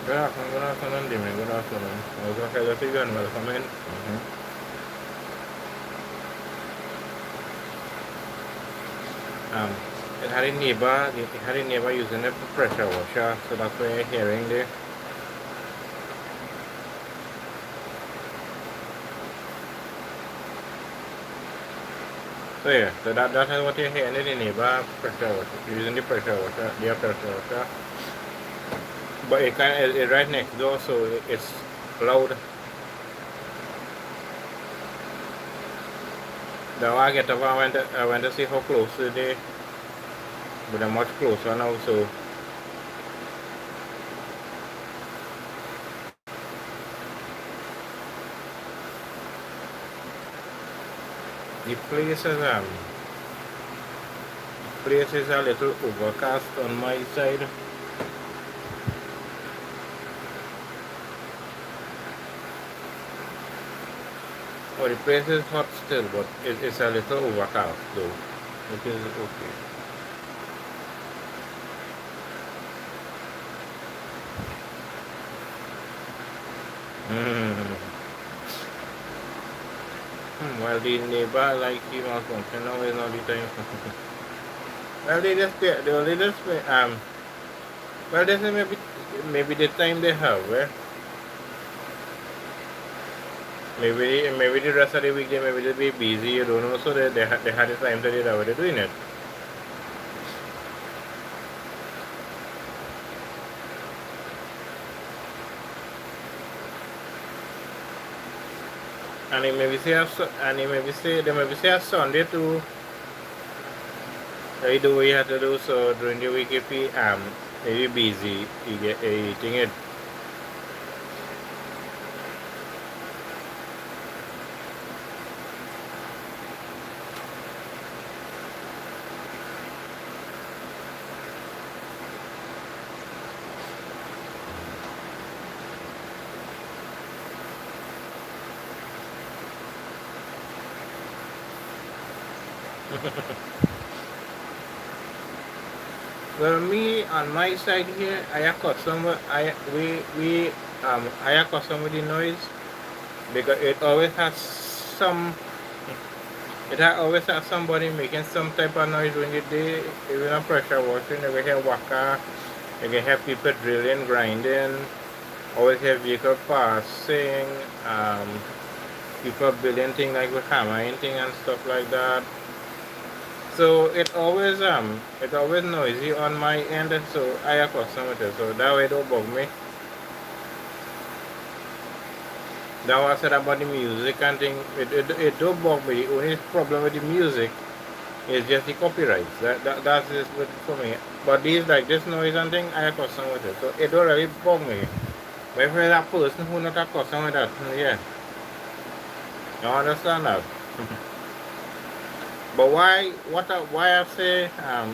Good afternoon, Jimmy. Good afternoon. I was okay to see you and welcome in. Um, it had a neighbor using a pressure washer, so that's why you're hearing the. So yeah, so that is what you're hearing in the neighbor pressure washer, using the pressure washer, their pressure washer. But it's right next door, so it's loud. Now I get up, I went to see how close they, but they're much closer now, so. The place is a little overcast on my side. Oh, the place is hot still, but it's a little overcast though. It is okay. Mm. Well, the neighbor like him or something, now is not the time. Well, they only just well, this is maybe the time they have, eh? Maybe the rest of the week maybe they'll be busy, you don't know, so they had the time to do that, what they're doing it. And it maybe say they maybe say a Sunday too. You do what you have to do, so during the week if you maybe busy, you get eating it. Well, me on my side here, I accustomed I accustomed with the noise because it always has somebody making some type of noise when you do even a pressure washing. You can hear waka, you can hear people drilling, grinding, always hear vehicle passing, people building things like with hammering thing and stuff like that. So it always noisy on my end, so I accustomed with it. So that way it don't bug me. That was said about the music and thing. It don't bug me. The only problem with the music is just the copyrights. That's just for me. But these like this noise and thing, I accustomed with it. So it don't really bug me. But if there's a person who not accustomed with that, yeah, you understand that. But why I say an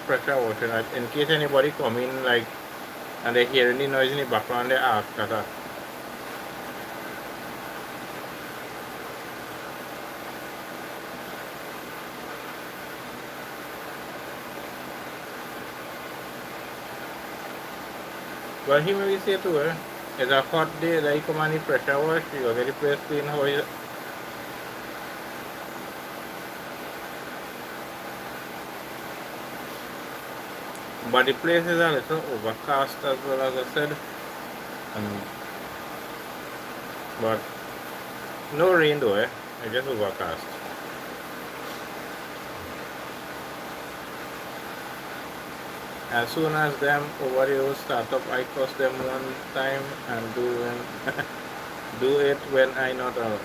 pressure washing in case anybody come in like and they hear any noise in the background they ask that. Well, he may say to her, it's a hot day, like come and pressure wash, you get the place clean how is. But the place is a little overcast as well as I said. But no rain though, it's just overcast. As soon as them over here start up, I cross them one time and do it when I not out.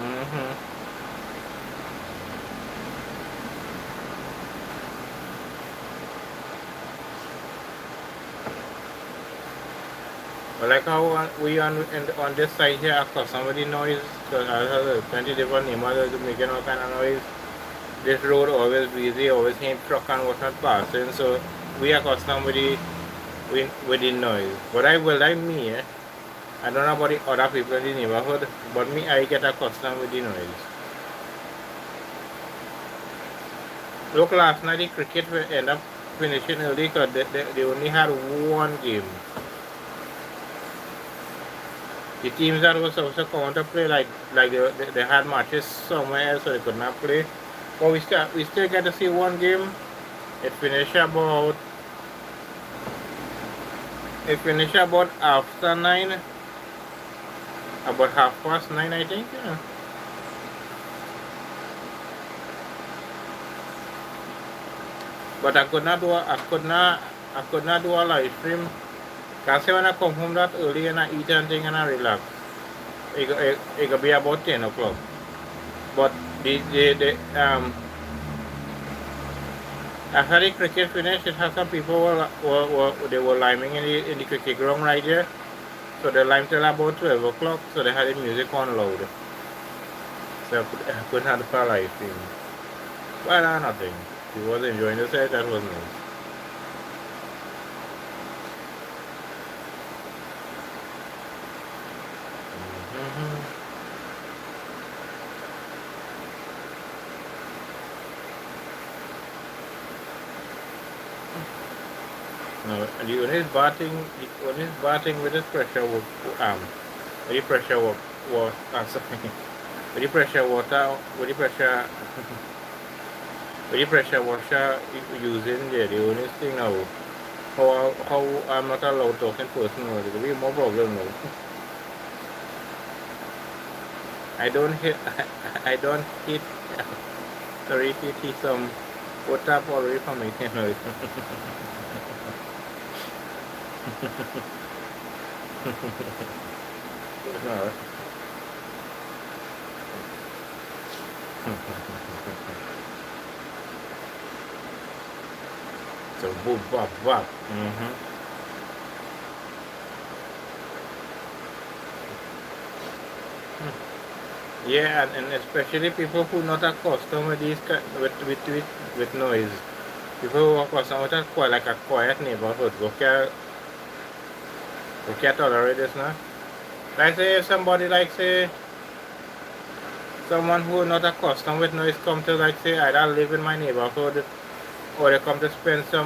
But like how we on this side here across some of the noise, because I have plenty different neighbors making all kind of noise. This road always busy, always hear truck and whatnot passing, so we accustomed with the noise. But like me, I don't know about the other people in the neighborhood, but me, I get accustomed with the noise. Look, last night the cricket end up finishing early because they only had one game. The teams that were supposed to come out to play, like they had matches somewhere else, so they could not play. But we still get to see one game. It finished about after 9, about 9:30, I think. Yeah. But I could not do a live stream. Cause when I come home that early and I eat and thing and I relax, it could be about 10 o'clock. But after the cricket finished, it has some people were liming in the cricket ground right there. So they limed till about 12 o'clock. So they had the music on loud. So I couldn't have the live stream. Well, nothing. He was enjoying the set. That was nice. No, the only batting with the pressure with the pressure was sorry, with the pressure water, with the pressure with the pressure washer using there. The only thing now, how I'm not allowed talking personally. There will be more problem now. I don't hit. I don't hit. Sorry, hit some water already from me. No. So boop bop bop. Yeah, and especially people who not accustomed with these with noise. People who are accustomed with a quiet neighborhood can't tolerate this now. Like say if somebody like say someone who not accustomed with noise come to like say either live in my neighborhood or they come to spend have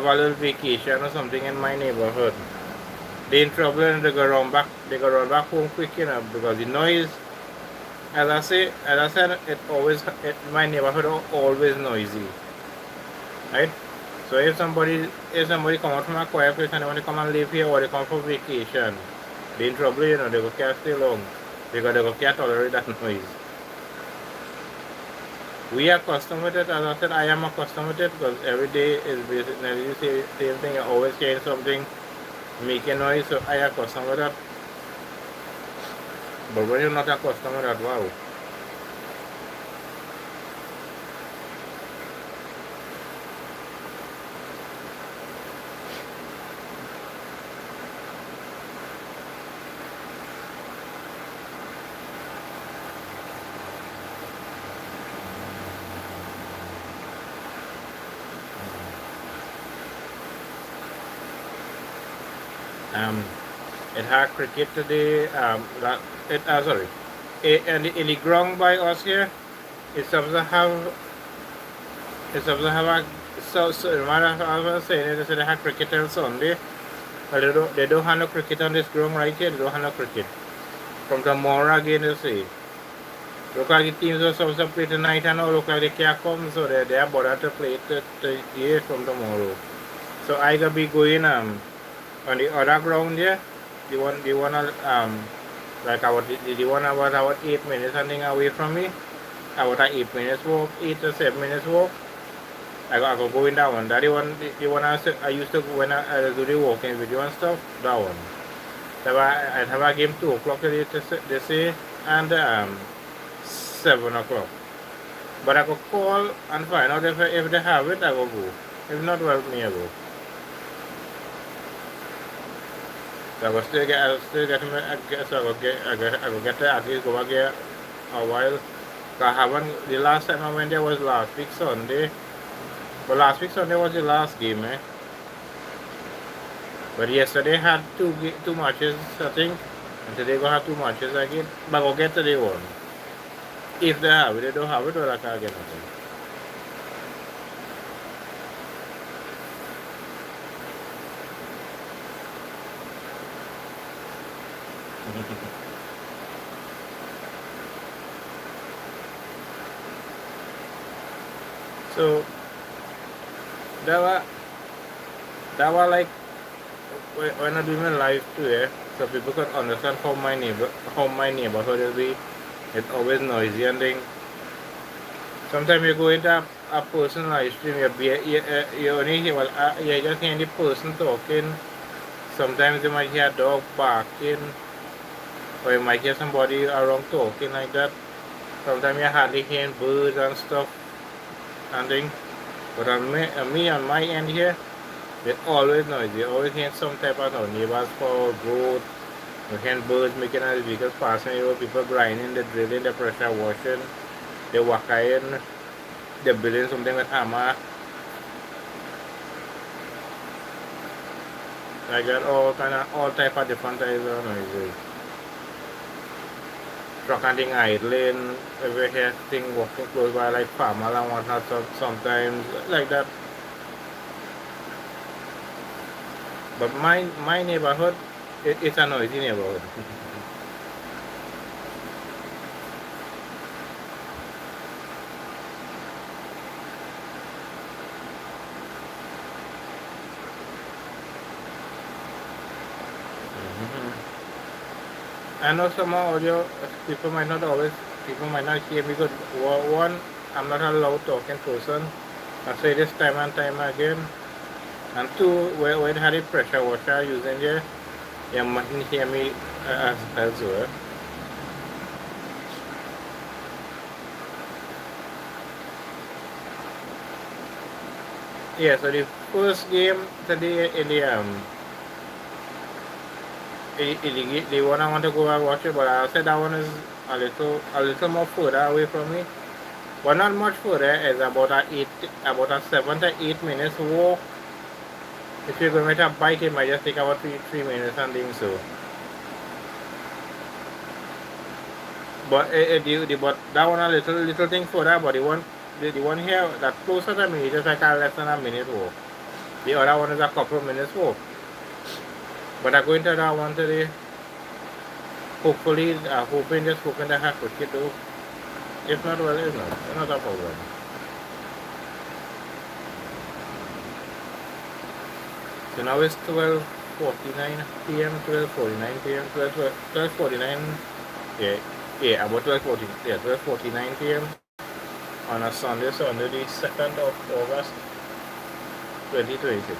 a little vacation or something in my neighborhood. They in trouble and they go run back home quick, because the noise, as I said, my neighborhood always noisy, right? So if somebody come out from a quiet place and they want to come and live here or they come for vacation, they in trouble, they go can't stay long because they go can't tolerate that noise. We are accustomed with it. As I said, I am accustomed with it because every day is basically the same thing. You're always hearing something making noise, so I am accustomed with that. But when you're not accustomed with that, wow. It had cricket today. And in the ground by us here, it's supposed to have a I was saying they said they had cricket on Sunday, but they don't have no cricket on this ground right here. They don't have no cricket. From tomorrow again, they say. Look like the teams are supposed to play tonight and all look like they can't come, so they are bothered to play today from tomorrow. So I gonna be going on the other ground here. The one like the one about 8 minutes I think away from me. About 8 minutes walk, 8 to 7 minutes walk. I go in that one. That the one I used to when I do the walking video and stuff. That one. So I have a game 2 o'clock today they say and 7 o'clock. But I go call and find out if they have it I will go. If not, well me I go. So I will still get I guess I will get there at least go back here a while. I haven't the last time I went there was last week Sunday. But last week Sunday was the last game, eh? But yesterday had two matches, I think. And today gonna have 2 matches again. But I'll get today one. If they have it, they don't have it, or I can't get nothing. So that was that was like when I do my live too, so people could understand how my neighborhood will be. It's always noisy and thing. Sometimes you go into a person live stream, you only hear, well, you just hear the person talking. Sometimes you might hear a dog barking, or you might hear somebody around talking like that. Sometimes you hardly hear birds and stuff and thing. But on my end here, it's always noisy. You always hear some type of noise. Neighbors for growth. You hear birds making as vehicles passing, people grinding, they're drilling, they're pressure washing, they're walking, they're building something with hammer. I got all type of different types of noises. Truck and thing idling, if you hear thing walking close by like farmers and whatnot, sometimes like that. But my neighborhood, it's a noisy neighborhood. I know some audio people might not hear me good. One, I'm not a loud talking person. I say this time and time again. And two, when I had a pressure washer using there, you mightn't hear me as well. Yeah, so the first game today in the one I want to go and watch it, but I said that one is a little more further away from me. But not much further. It's about a 7 to 8 minutes walk. If you're going with a bike, it might just take about 3 minutes and things so. But but that one a little thing further. But the one here that closer to me is just like a less than a minute walk. The other one is a couple of minutes walk. But I'm going to that one today. Hopefully, hoping that I could get to. If not, well, it's not a problem. So now it's 12:49 p.m. 12:49 p.m. 12:49. Yeah, about 12:49 p.m. on a Sunday, the 2nd of August, 2026.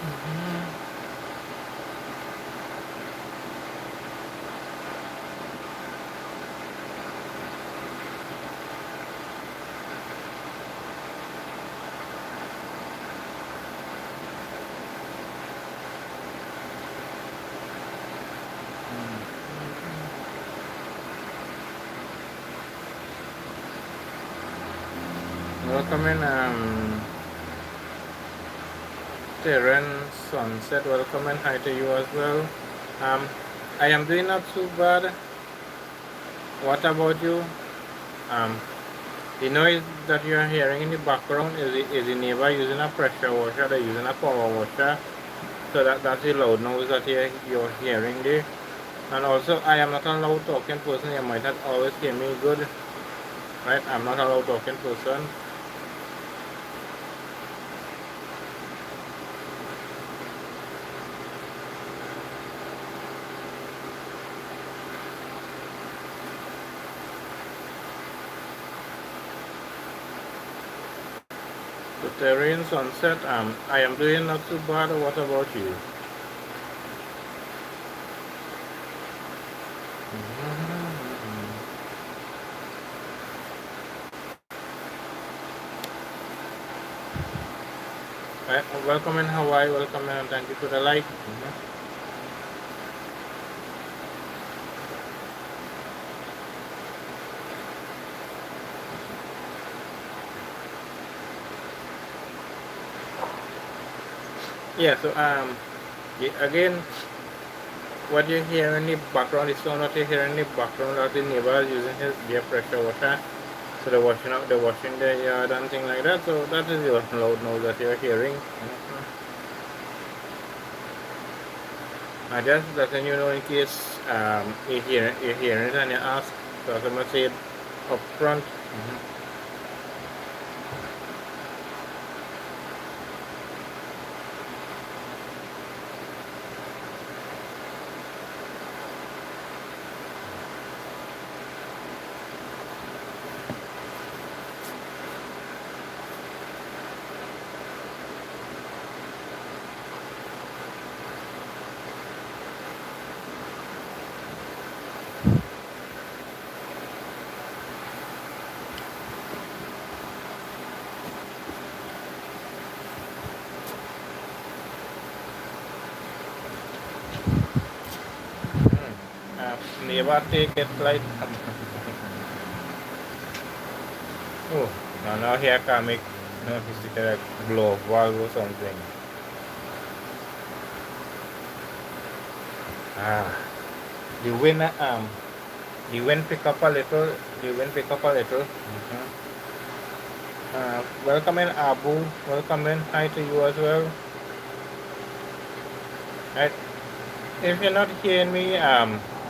Welcome in, Terran Sunset. Welcome and hi to you as well. I am doing not too bad. What about you? The noise that you are hearing in the background is the neighbor using a pressure washer. They're using a power washer. So that's the loud noise that you're hearing there. And also, I am not a loud talking person. You might not always hear me good. Right? I'm not a loud talking person. So Terran Sunset, I am doing not too bad. What about you? Welcome in Hawaii, welcome in, and thank you for the like. Yeah, so again, what you hear in the background, the sound that you hear in the background of the neighbor using their pressure washer. So they're washing their yard and things like that. So that is your loud noise that you're hearing. I just letting you know in case you hear it and you ask. So I'm gonna say it up front. Neighbor take it like oh now here can make like blow valve or something. The wind pick up a little. Welcome in Abu. Welcome in. Hi to you as well. Right. If you're not hearing me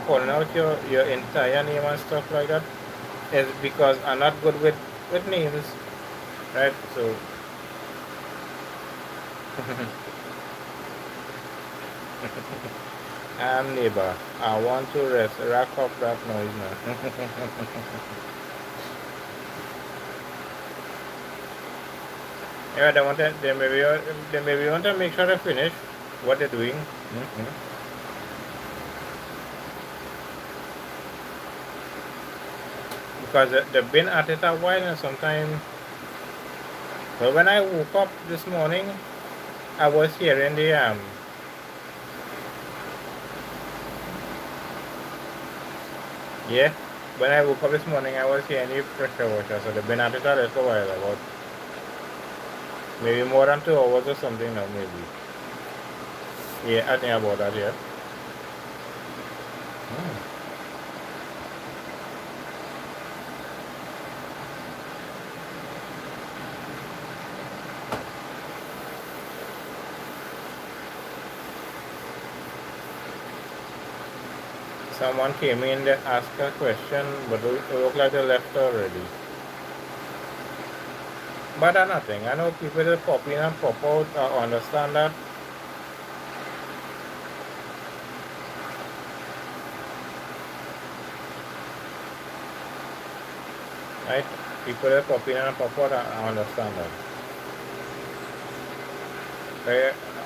calling out your entire name and stuff like that, it's because I'm not good with names. Right? So I'm neighbor. I want to rack up that noise now. Yeah, they maybe want to make sure they finish what they're doing. Because they've been at it a while and sometimes. But when I woke up this morning, I was hearing the yeah. When I woke up this morning, I was hearing the pressure washer. So they've been at it a little while, about maybe more than 2 hours or something now, maybe. Yeah, I think about that, yeah. Someone came in, they asked a question, but it looked like they left already. But nothing. I know people just pop in and pop out. I understand that. Right? People just pop in and pop out. I understand that.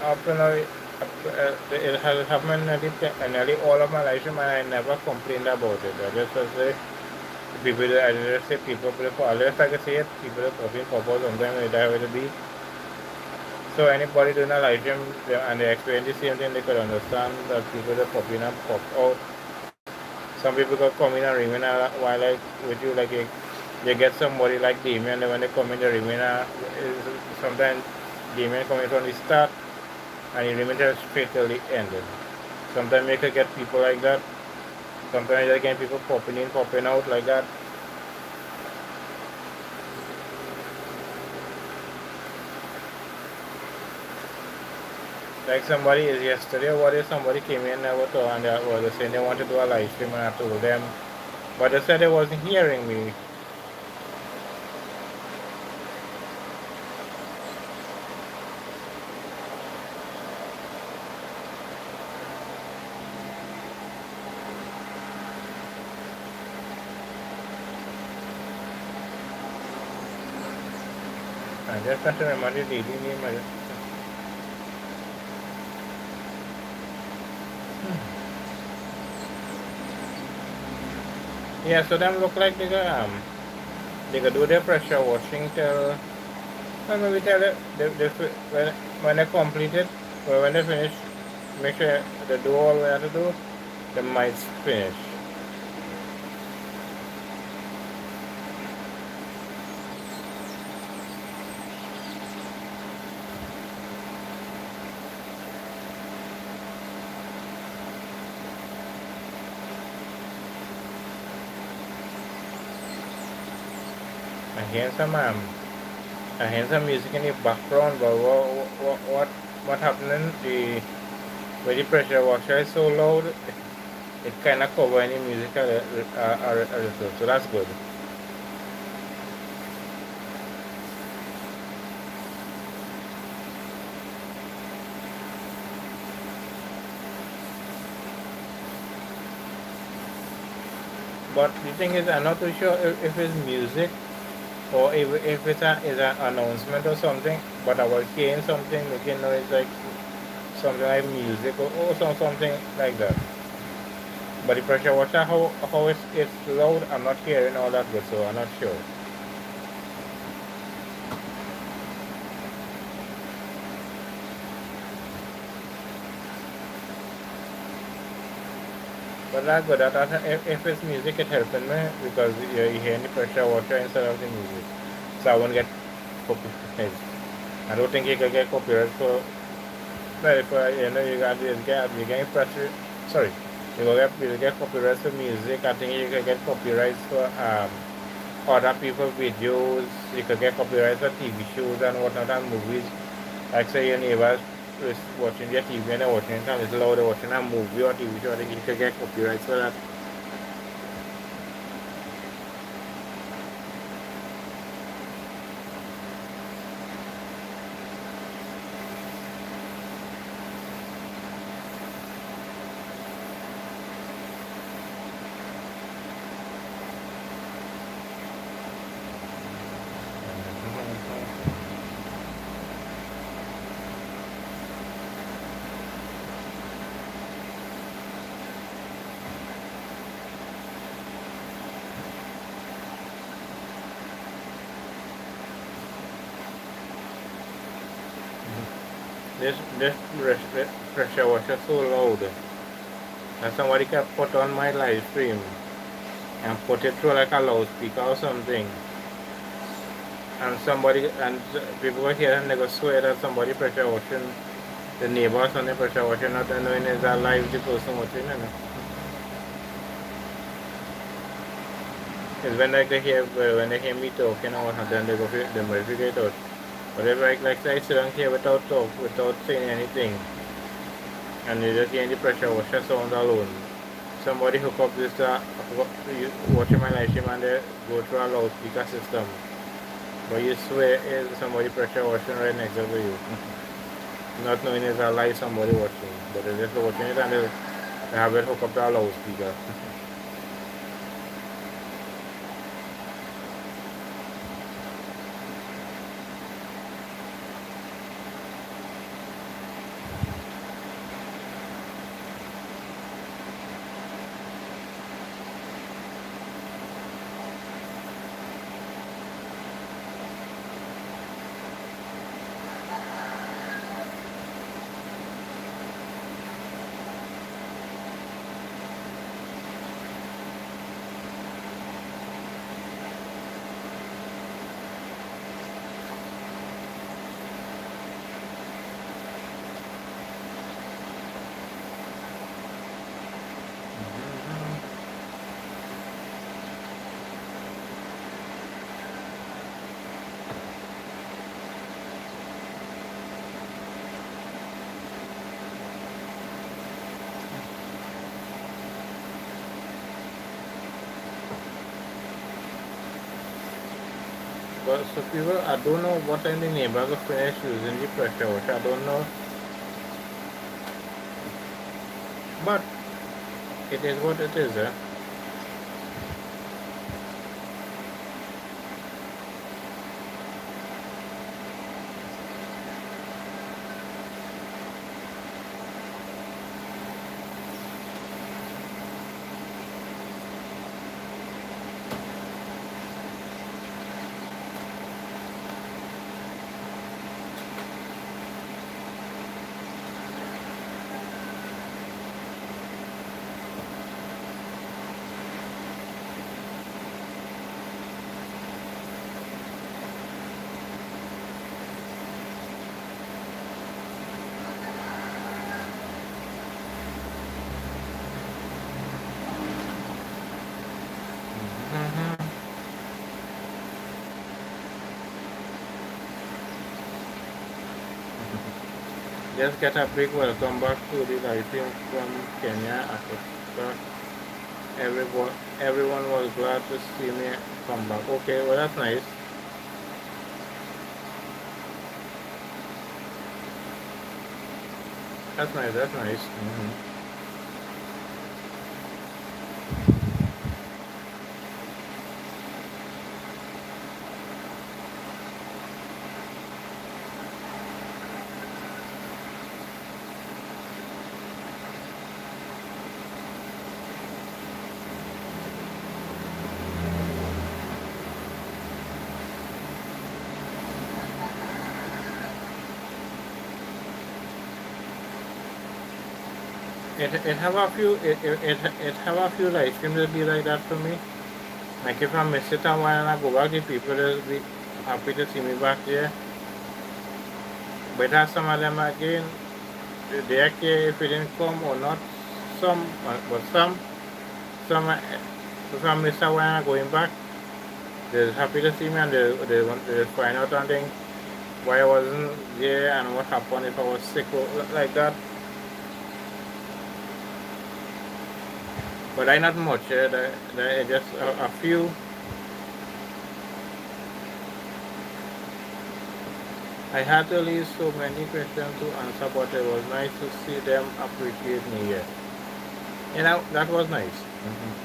up to now, it has happened nearly all of my lifetime, and I never complained about it. I just was say people. I just say people unless I can say it, people are popping pop-up sometimes it have to be. So anybody doing a lifetime and they experience the same thing, they could understand that people are popping and pop out. Some people could come in and remain a while like with you, like you get somebody like Damien, and when they come in, the remain sometimes Damien coming from the start and he remain straight till the end. Sometimes you could get people like that. Sometimes you get people popping in, popping out like that. Like somebody is yesterday, what if somebody came in and they were saying they wanted to do a live stream and I told them, but they said they wasn't hearing me. I just have to remember the daily name. Yeah, so them look like they could do their pressure washing till maybe tell it when they complete it or when they finish, make sure they do all they have to do, they might finish. I hear some music in the background, but what happening? When the pressure washer is so loud, it kind of cover any music a little, so that's good. But the thing is, I'm not too sure if it's music or if it's is an announcement or something, but I was hearing something making noise like something like music or something like that. But the pressure washer, how it's loud, I'm not hearing all that good, so I'm not sure. But that's good. If it's music, it's helping me because you're hearing the pressure washer instead of the music. So I won't get copyright. I don't think you can get copyright for, well, if you get pressure, sorry, you get copyright for music. I think you can get copyrights for other people's videos. You can get copyrights for TV shows and whatnot and movies. Like say your neighbors is watching their TV and they're watching it and it's loud, they're watching a movie or TV show, I think you can get copyrights for that. This pressure washer so loud that somebody can put on my live stream and put it through like a loudspeaker or something. And people go here and they go swear that somebody pressure washing, the neighbors on the pressure washing, not knowing it's a live the person watching. It's when like when they hear me talking or what, then they go they verify it out. But if like I sit down here without saying anything, and you just hear the pressure washer sound alone. Somebody hook up this watching my live stream and they go through a loudspeaker system. But you swear it's somebody pressure washing right next to you. Not knowing it's a live somebody watching. But they're just watching it and they have it hooked up to a loudspeaker. But so people, I don't know what time the neighbors will finish using the pressure washer. I don't know, but it is what it is. Eh? Mm-hmm. Just get a big welcome back to the live stream from Kenya. Africa. Everyone was glad to see me come back. Okay, well that's nice. That's nice. That's nice. Mm-hmm. It have a few it have a few live streams that be like that for me. Like if I miss it a while and I go back, the people will be happy to see me back there. But as some of them again, they are care if it didn't come or not. Some, but some if I miss a while and I'm going back, they're happy to see me and they want to find out on things why I wasn't there and what happened if I was sick or like that. But I not much. There just a few. I had to leave so many questions to answer, but it was nice to see them appreciate me here. You know, that was nice. Mm-hmm.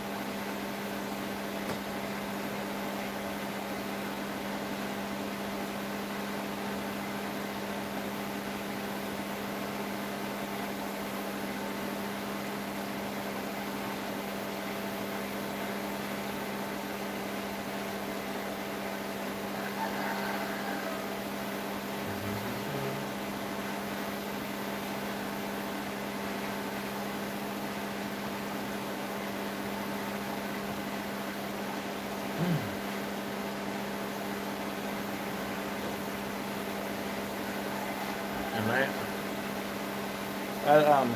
And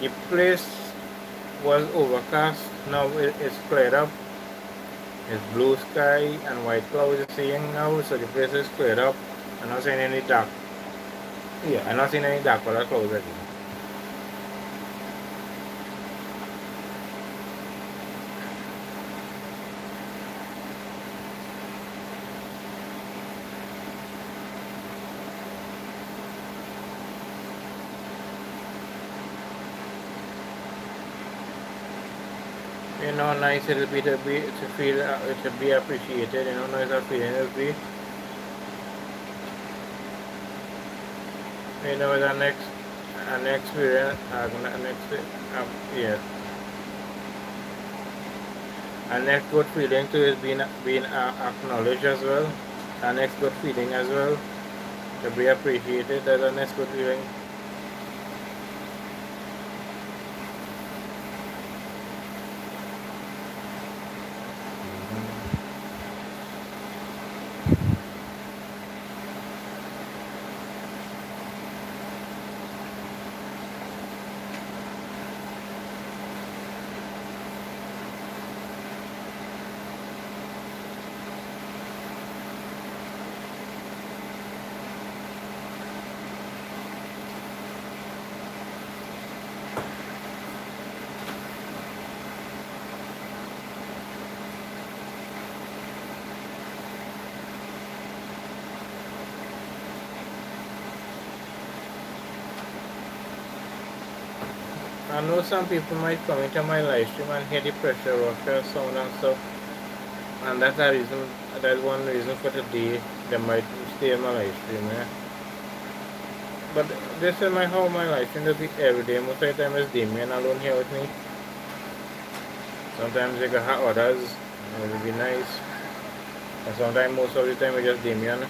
the place was overcast. Now it's cleared up. It's blue sky and white clouds you're seeing now, so the place is cleared up. I'm not seeing any dark. Yeah, I'm not seeing any dark color clouds again. You know, nice it'll be to feel to be appreciated. You know, nice a feeling it'll be. You know, the next experience, yeah. And next good feeling too is being acknowledged as well. And next good feeling as well to be appreciated. That's the next good feeling. I know some people might come into my live stream and hear the pressure washer sound and stuff, and that's a reason. That's one reason for today they might stay in my live stream. Yeah. But this is my how my life stream does it every day. Most of the time it's Damien alone here with me. Sometimes they got others, it will be nice. And sometimes most of the time it's just Damien.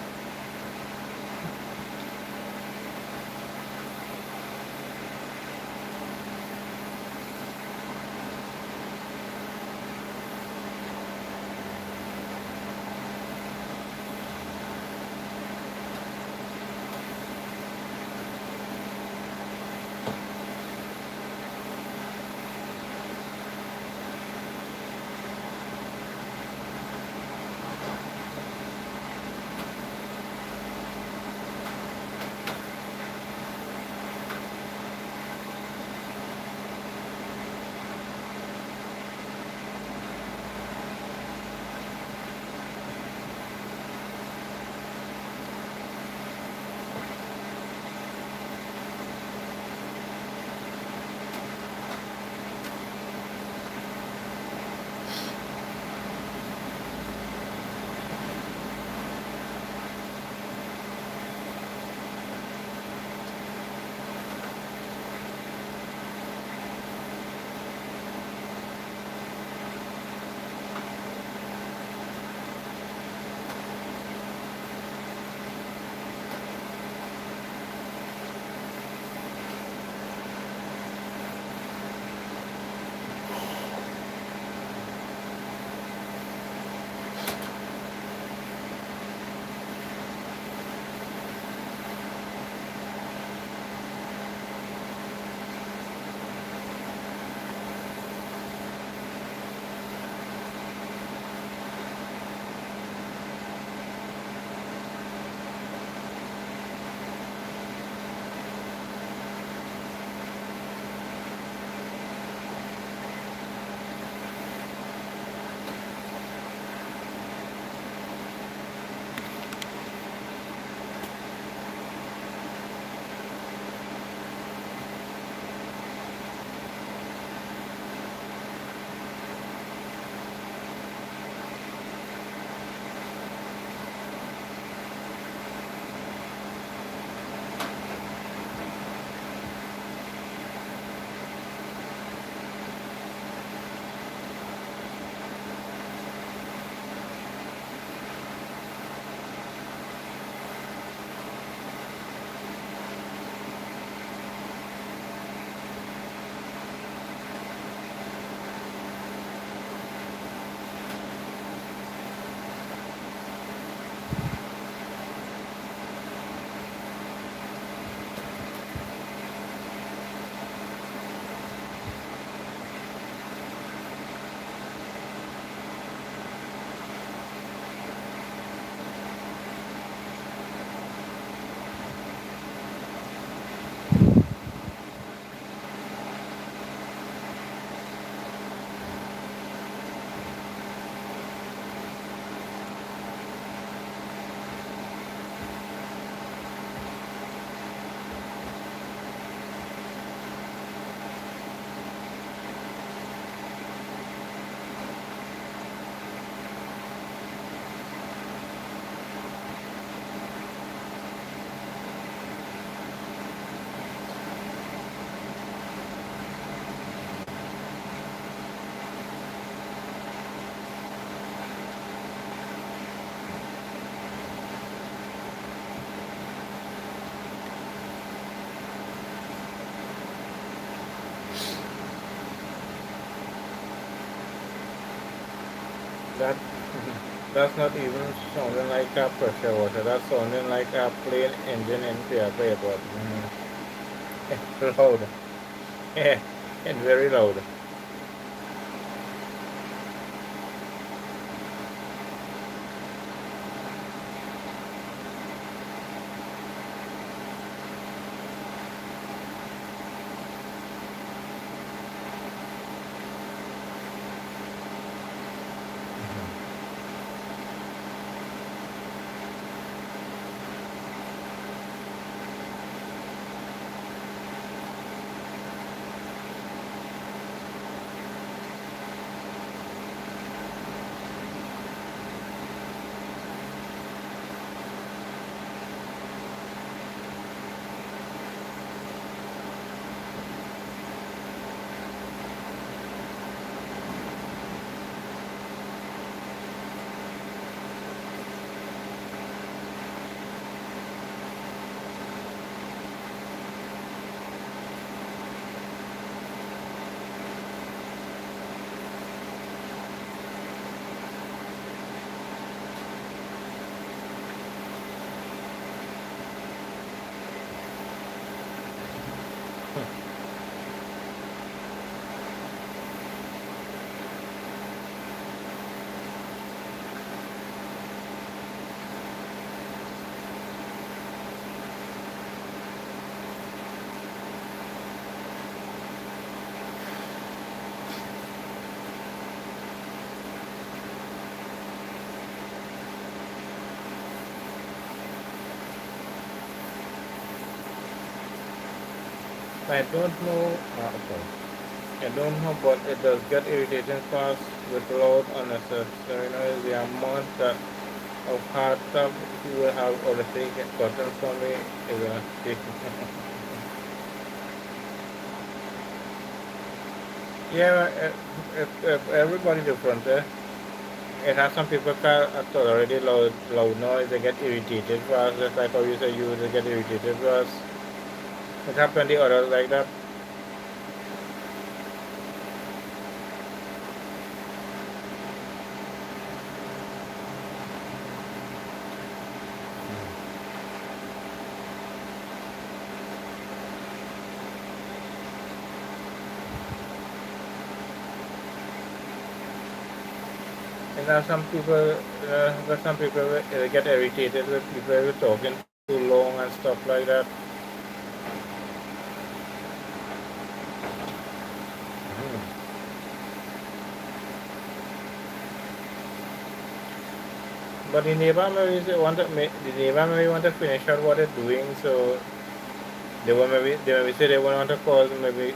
That that's not even sounding like a pressure water. That's sounding like a plain engine in paper, but it's loud. Yeah, it's very loud. I don't know. Okay. I don't know, but it does get irritating fast with loud unnecessary noise. The amount that of hard stuff you will have already gotten from me is a yeah, everybody different. It has some people that tolerate loud noise. They get irritated fast. Just like how you say you they get irritated fast. It happens to others like that. And there are some people get irritated with people who talking too long and stuff like that. But the neighbor the neighbor maybe want to finish out what they're doing, so they maybe say they want to call maybe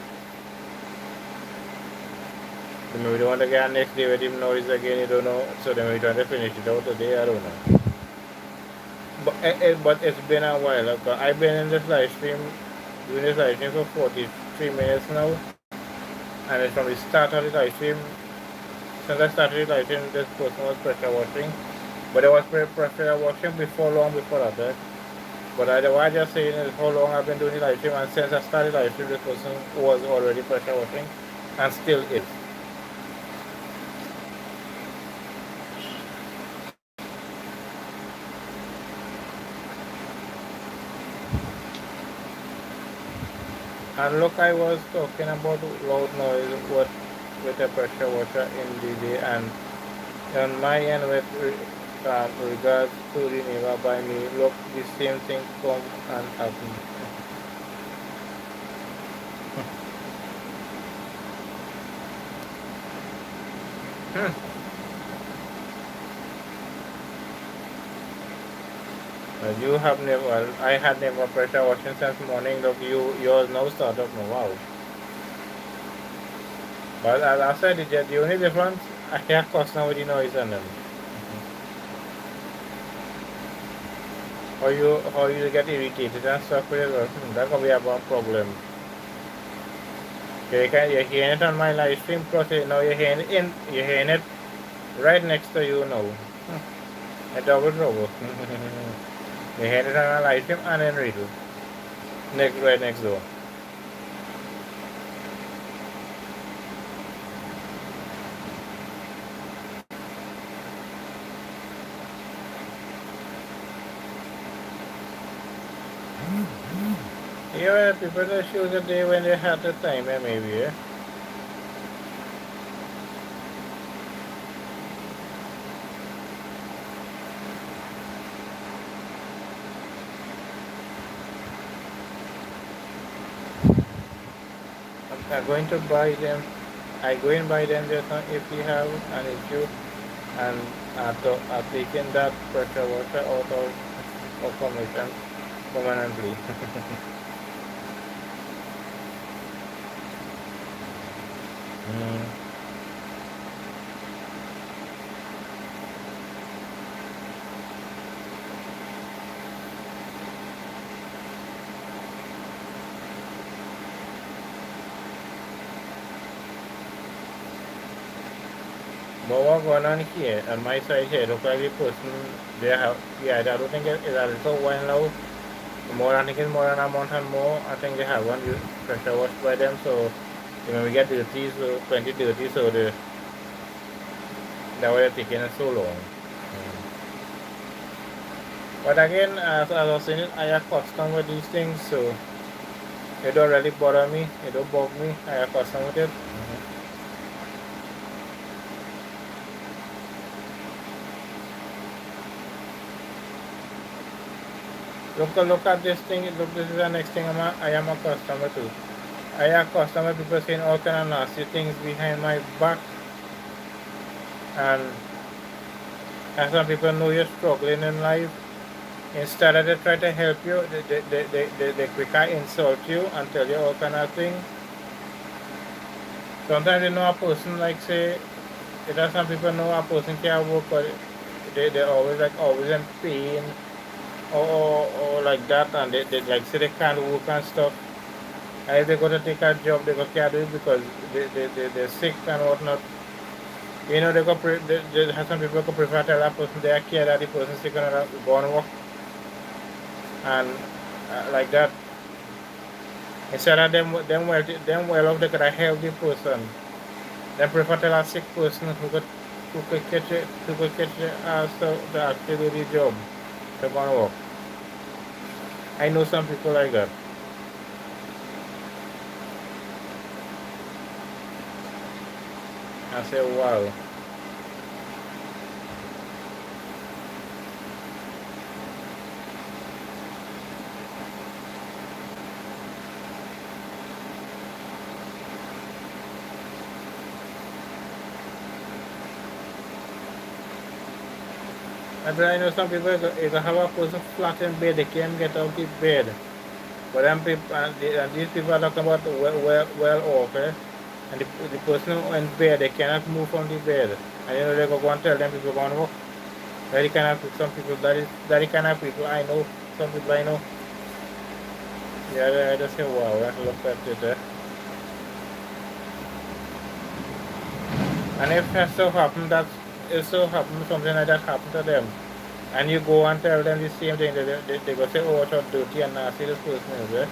they want to get next day with him noise again. You don't know, so they maybe trying to finish it out today. I don't know. But it's been a while. I've been in this live stream doing this live stream for 43 minutes now, and it's from the start of the live stream. Since I started the live stream, this person was pressure washing, but it was pressure washing long before that. But what I just saying is how long I've been doing the live stream, and since I started live stream, this person was already pressure washing, and still is. And look, I was talking about loud noise with a pressure washer in the day, and on my end with regards to the neighbor by me, look, the same thing come and happen. You have never, I had never pressure washing since morning. Look, yours now start up now. Wow. But as I said, the only difference, I hear customer with the noise on them. How you get irritated and stuff with it, that could be a problem. You're hearing it on my live stream, plus now you're hearing it right next to you now. A double trouble. You're hearing it on my live stream and in real. Right next door. Yeah, people just choose a day when they have the time, maybe, yeah. I'm going to buy them. I go and buy them just now if you have an issue, and are taking that pressure water out of commission permanently. But what going on here on my side here? Look like the person they have. Yeah, I don't think it's a little wine now. More, I think it's more than a month and more. I think they have one pressure washed by them, so you know we get dirty, so plenty dirty, so that why they're taking it so long. But again, as I was saying, I have custom with these things, so it don't really bother me. It don't bug me. I have custom with it. Look at this thing. Look, this is the next thing I am a customer to. I have customer people saying all kind of nasty things behind my back, and as some people know you're struggling in life, Instead of they try to help you, they quicker insult you and tell you all kind of thing. Sometimes you know a person like say, it has some people know a person can't work, but they always like always in pain or like that, and they like say they can't work and stuff. And if they go to take a job, they go can't do it because they're sick and whatnot. You know, they have some people who prefer to tell that person they are care that the person sick and go on work and like that. Instead of them well off, they could have helped the person. They prefer to tell a sick person who could catch it, who could catch it to actually do the job to go on work. I know some people like that. I say, wow. And I know some people, if they have a person flat in bed, they can't get out of bed. But them people, and these people are talking about well off, eh? And the person in bed, they cannot move from the bed. And you know, they go and tell them people go and work. That kind of some people, that kind of people I know, some people I know. Yeah, I just say, wow, look at it. And if it so happen that it so happen something like that happen to them, and you go and tell them the same thing, they go say, oh, what a dirty and nasty this person is.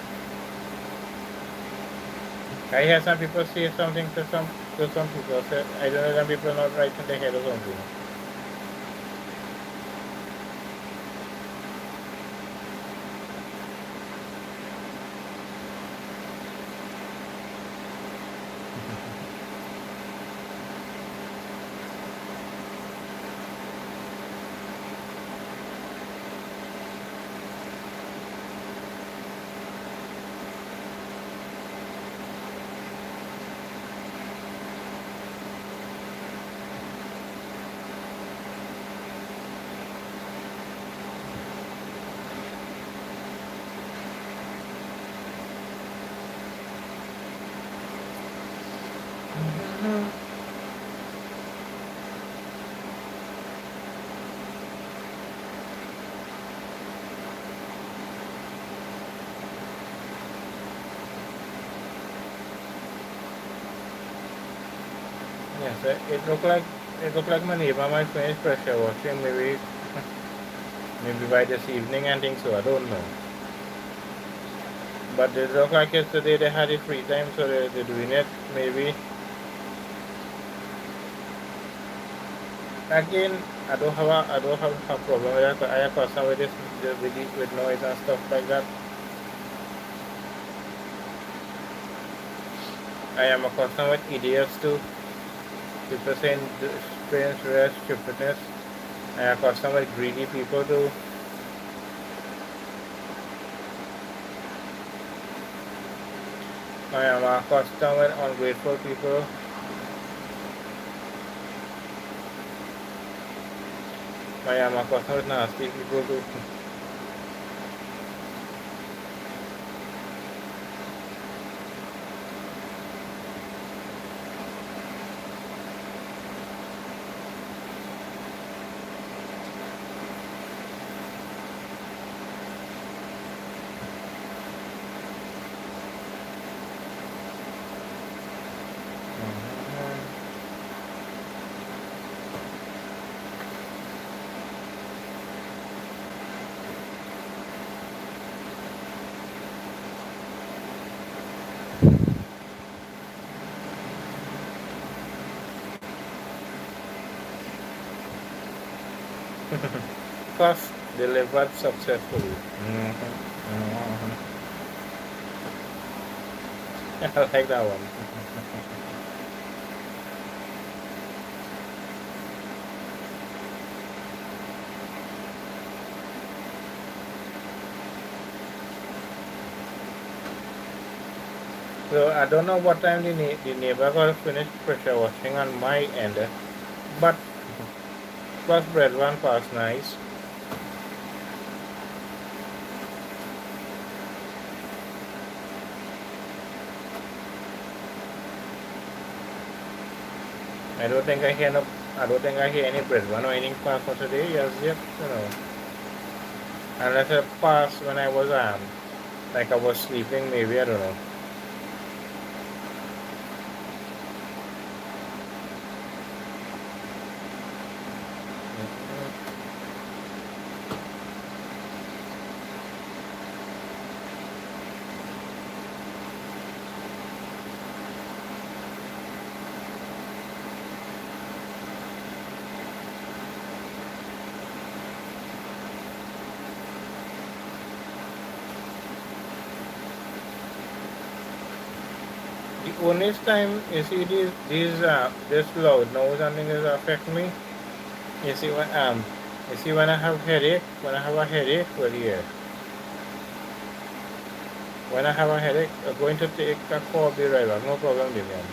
I hear some people say something to some people. Say, I don't know, some people are not right in their head or something. Yes, it looked like my neighbor might finish pressure washing maybe by this evening and things, so I don't know. But it looked like yesterday they had a free time, so they're doing it maybe. Again, I don't have a problem with that. I have custom with this with noise and stuff like that. I am accustomed with idiots too. People saying strange, rare stupidness. I am accustomed with greedy people too. I am accustomed with ungrateful people. I am accustomed with nasty people too. First delivered successfully. I like that one. So I don't know what time the neighbor got finished pressure washing on my end, but first bread one past nice. I don't think I hear any breadwinner or anything pass for today as yet, Unless it passed when I was like I was sleeping, maybe I don't know. The only time you see this loud noise and things affect me. You see when I have headache, when I have a headache, well yeah. When I have a headache, I'm going to take a call, be right back, no problem, Vivian.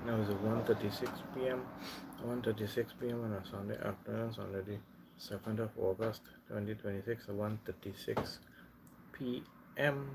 Now it's 1:36 p.m. 1:36 p.m. on a Sunday afternoon, Sunday the 2nd of August 2026, 1:36 p.m.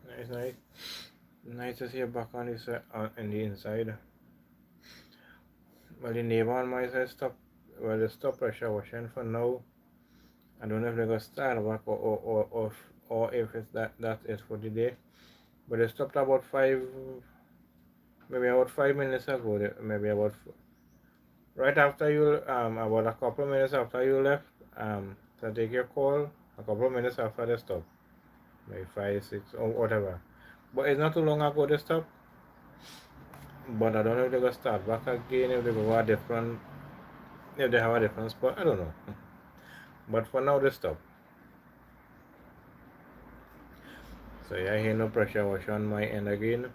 Nice, nice. Nice to see you back on this in the inside. Well, the neighbor on my side stop. Well, they stop pressure washing for now. I don't know if they're gonna start back or if it's that's it for the day. But they stopped about maybe about 5 minutes ago. Maybe about right after you about a couple of minutes after you left to take your call. A couple of minutes after they stop, maybe 5, 6 or whatever. But it's not too long ago they stopped. But I don't know if they're gonna start back again. If they go a different, if they have a different spot, I don't know. But for now they stop. So yeah, I hear no pressure wash on my end again.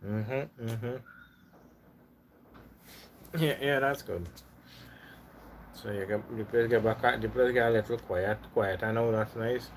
Mm-hmm. Mm-hmm. Yeah, yeah, that's good. So you get the place get back, the place get a little quiet. I know that's nice.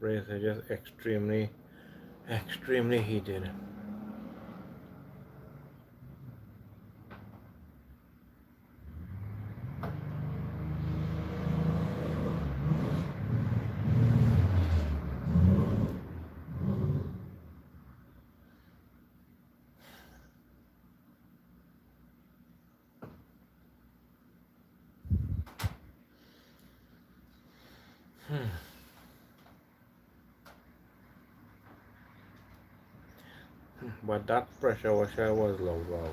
Place is just extremely heated. But that pressure washer was loud. Wow.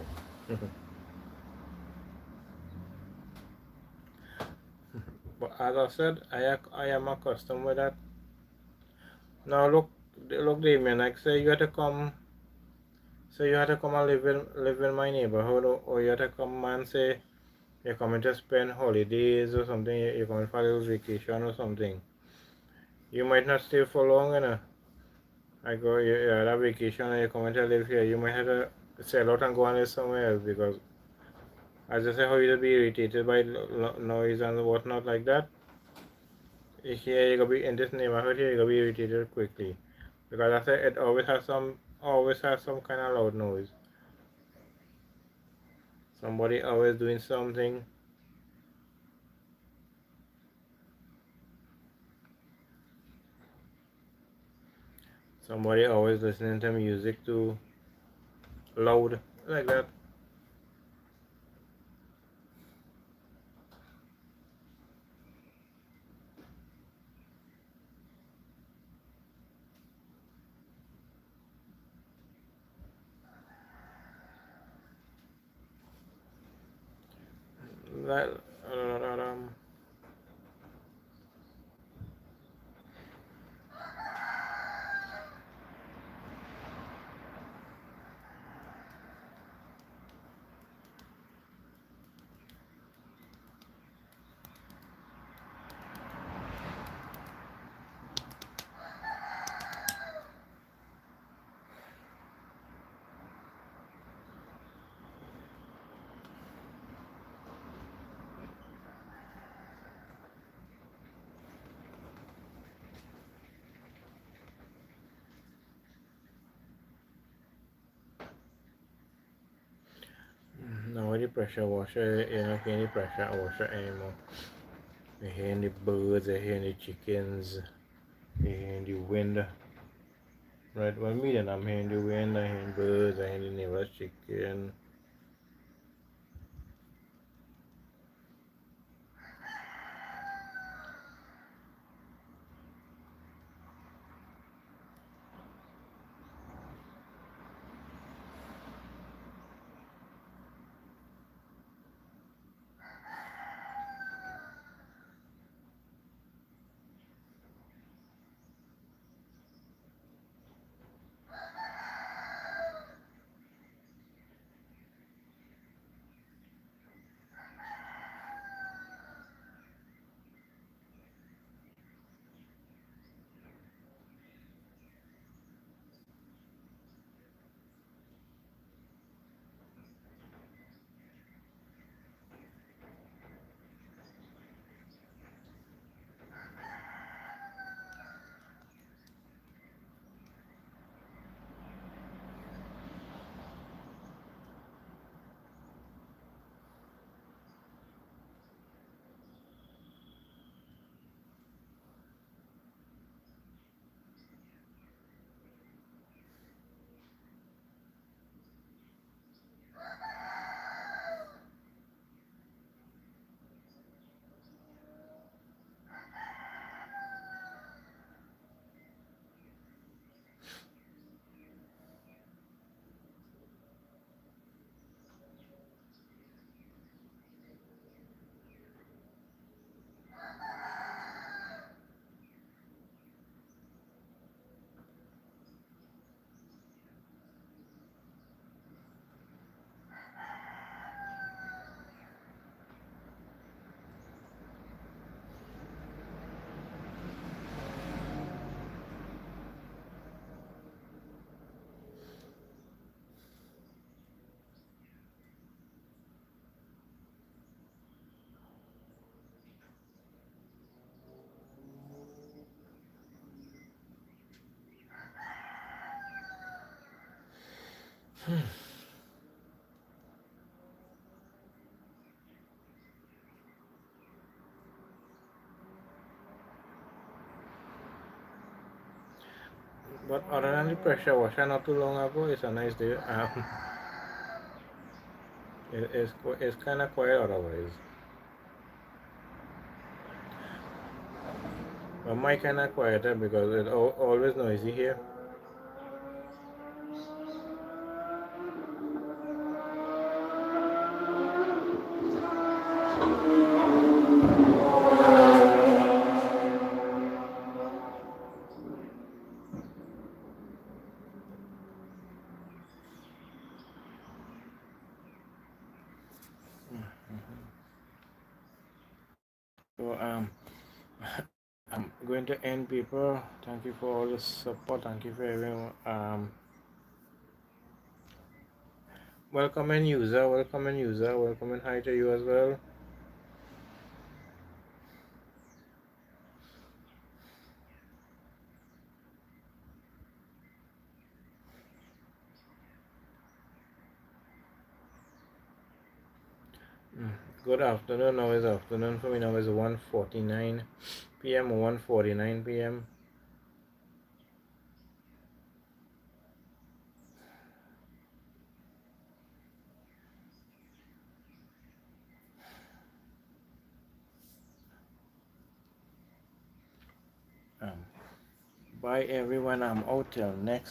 But as I said, I am accustomed with that. Now look, Damien. Like say you had to come. Say you had to come and live in my neighborhood, or you had to come and say you're coming to spend holidays or something. You're coming for a little vacation or something. You might not stay for long, you know. I go, you had a vacation and you're coming to live here. You might have to sell out and go and live somewhere else because, as I say, how you be irritated by noise and whatnot like that. Here you gonna be in this neighborhood here, you gonna be irritated quickly because I say it always has some kind of loud noise. Somebody always doing something. Somebody always listening to music too loud like that. That um, nobody pressure washer. You don't hear any pressure washer anymore. You hear the birds, you hear the chickens, you hear the wind. Right, well, me then I'm hearing the wind, I hear birds, I hear the neighbor's chicken. But other than the pressure washer not too long ago, it's a nice day. It's kind of quiet otherwise. But my kind of quieter because it's always noisy here. So I'm going to end, people. Thank you for all the support. Thank you for everyone. Welcome in user. Welcome in user. Welcome in hi to you as well. Good afternoon. Now is afternoon for me. Now is 1:49 p.m. or 1:49 p.m. Bye everyone. I'm out till next